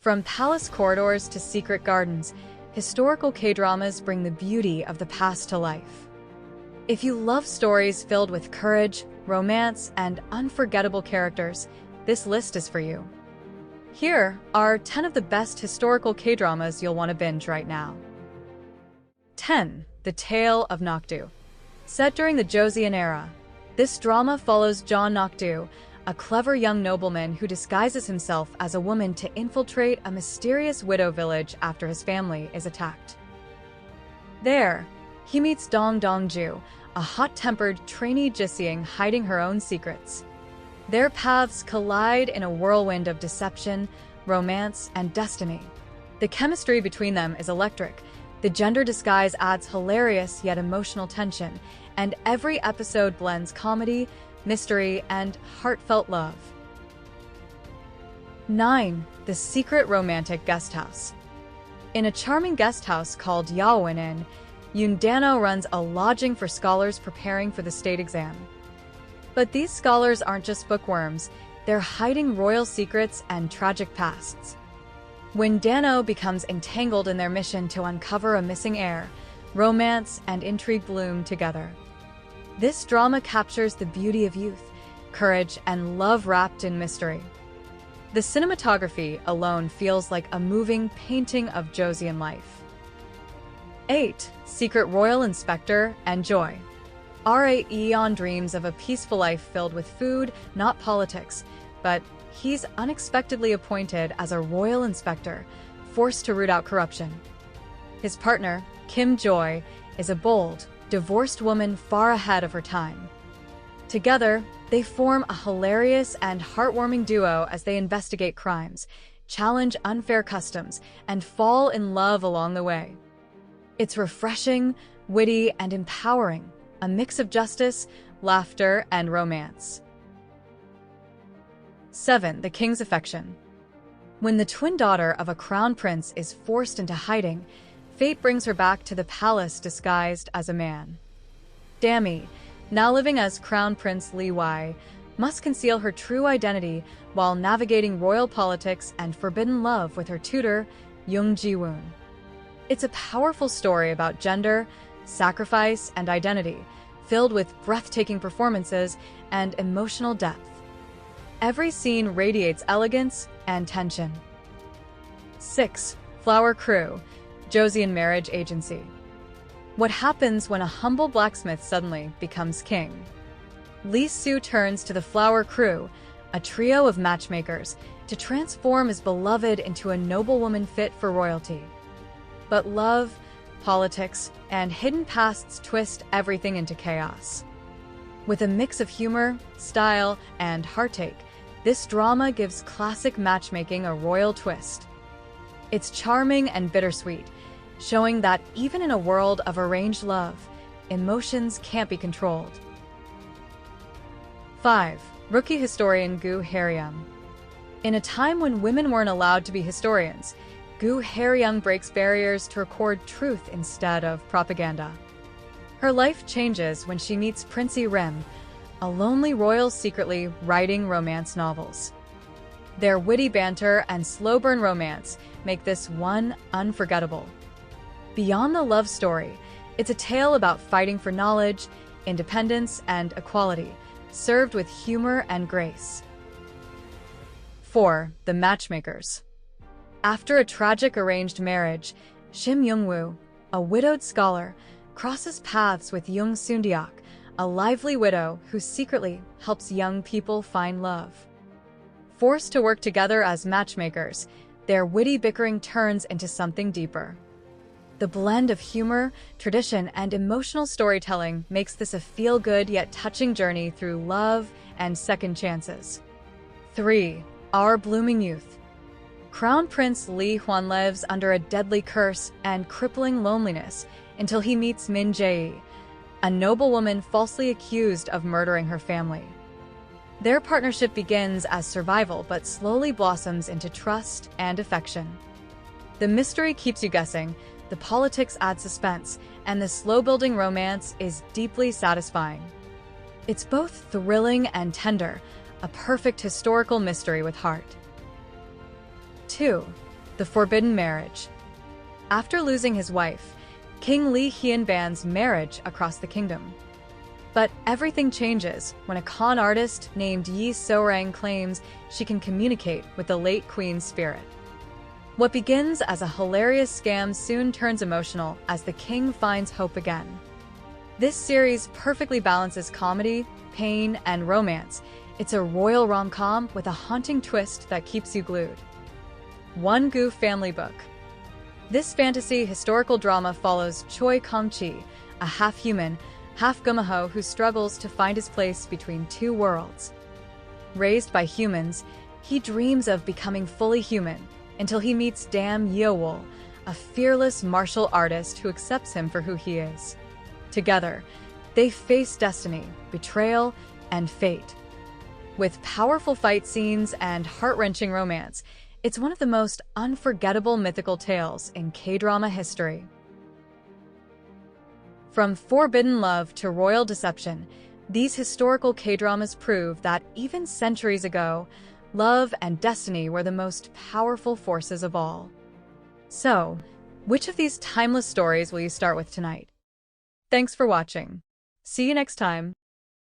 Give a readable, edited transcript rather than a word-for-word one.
From palace corridors to secret gardens, historical K-dramas bring the beauty of the past to life. If you love stories filled with courage, romance, and unforgettable characters, this list is for you. Here are 10 of the best historical K-dramas you'll want to binge right now. 10. The Tale of Nokdu. Set during the Joseon era, this drama follows John Nokdu, a clever young nobleman who disguises himself as a woman to infiltrate a mysterious widow village after his family is attacked. There, he meets Dong-ju, a hot-tempered trainee Joseon hiding her own secrets. Their paths collide in a whirlwind of deception, romance, and destiny. The chemistry between them is electric. The gender disguise adds hilarious yet emotional tension, and every episode blends comedy, mystery, and heartfelt love. 9. The Secret Romantic Guesthouse. In a charming guest house called Yaowen, Yoon Dano runs a lodging for scholars preparing for the state exam. But these scholars aren't just bookworms, they're hiding royal secrets and tragic pasts. When Dano becomes entangled in their mission to uncover a missing heir, romance and intrigue bloom together. This drama captures the beauty of youth, courage, and love wrapped in mystery. The cinematography alone feels like a moving painting of Joseon life. 8. Secret Royal Inspector and Joy. Raeon dreams of a peaceful life filled with food, not politics, but he's unexpectedly appointed as a royal inspector, forced to root out corruption. His partner, Kim Joy, is a bold, divorced woman far ahead of her time. Together, they form a hilarious and heartwarming duo as they investigate crimes, challenge unfair customs, and fall in love along the way. It's refreshing, witty, and empowering, a mix of justice, laughter, and romance. 7. The King's Affection. When the twin daughter of a crown prince is forced into hiding, fate brings her back to the palace disguised as a man. Dami, now living as Crown Prince Lee Wai, must conceal her true identity while navigating royal politics and forbidden love with her tutor, Young Ji-woon. It's a powerful story about gender, sacrifice, and identity, filled with breathtaking performances and emotional depth. Every scene radiates elegance and tension. 6. Flower Crew, Joseon Marriage Agency. What happens when a humble blacksmith suddenly becomes king? Lee Soo turns to the Flower Crew, a trio of matchmakers, to transform his beloved into a noblewoman fit for royalty. But love, politics, and hidden pasts twist everything into chaos. With a mix of humor, style, and heartache, this drama gives classic matchmaking a royal twist. It's charming and bittersweet, showing that even in a world of arranged love, emotions can't be controlled. 5. Rookie historian Gu Hae-ryung. In a time when women weren't allowed to be historians, Gu Hae-ryung breaks barriers to record truth instead of propaganda. Her life changes when she meets Prince Rem, a lonely royal secretly writing romance novels. Their witty banter and slow-burn romance make this one unforgettable. Beyond the love story, it's a tale about fighting for knowledge, independence, and equality, served with humor and grace. 4. The Matchmakers. After a tragic arranged marriage, Shim Young-woo, a widowed scholar, crosses paths with Young Soon-deok, a lively widow who secretly helps young people find love. Forced to work together as matchmakers, their witty bickering turns into something deeper. The blend of humor, tradition, and emotional storytelling makes this a feel-good yet touching journey through love and second chances. 3. Our Blooming Youth. Crown Prince Lee Hwan lives under a deadly curse and crippling loneliness until he meets Min Jae, a noblewoman falsely accused of murdering her family. Their partnership begins as survival but slowly blossoms into trust and affection. The mystery keeps you guessing, the politics add suspense, and the slow-building romance is deeply satisfying. It's both thrilling and tender, a perfect historical mystery with heart. 2. the forbidden marriage. After losing his wife, King Lee Hyun bans marriage across the kingdom. But everything changes when a con artist named Yi So-rang claims she can communicate with the late queen's spirit. What begins as a hilarious scam soon turns emotional as the king finds hope again. This series perfectly balances comedy, pain, and romance. It's a royal rom-com with a haunting twist that keeps you glued. Won-gu Family Book. This fantasy historical drama follows Choi Kong-chi, a half-human, half-gumaho who struggles to find his place between two worlds. Raised by humans, he dreams of becoming fully human until he meets Dam Yeowol, a fearless martial artist who accepts him for who he is. Together, they face destiny, betrayal, and fate. With powerful fight scenes and heart-wrenching romance, it's one of the most unforgettable mythical tales in K-drama history. From forbidden love to royal deception, these historical K-dramas prove that even centuries ago, love and destiny were the most powerful forces of all. So, which of these timeless stories will you start with tonight? Thanks for watching. See you next time.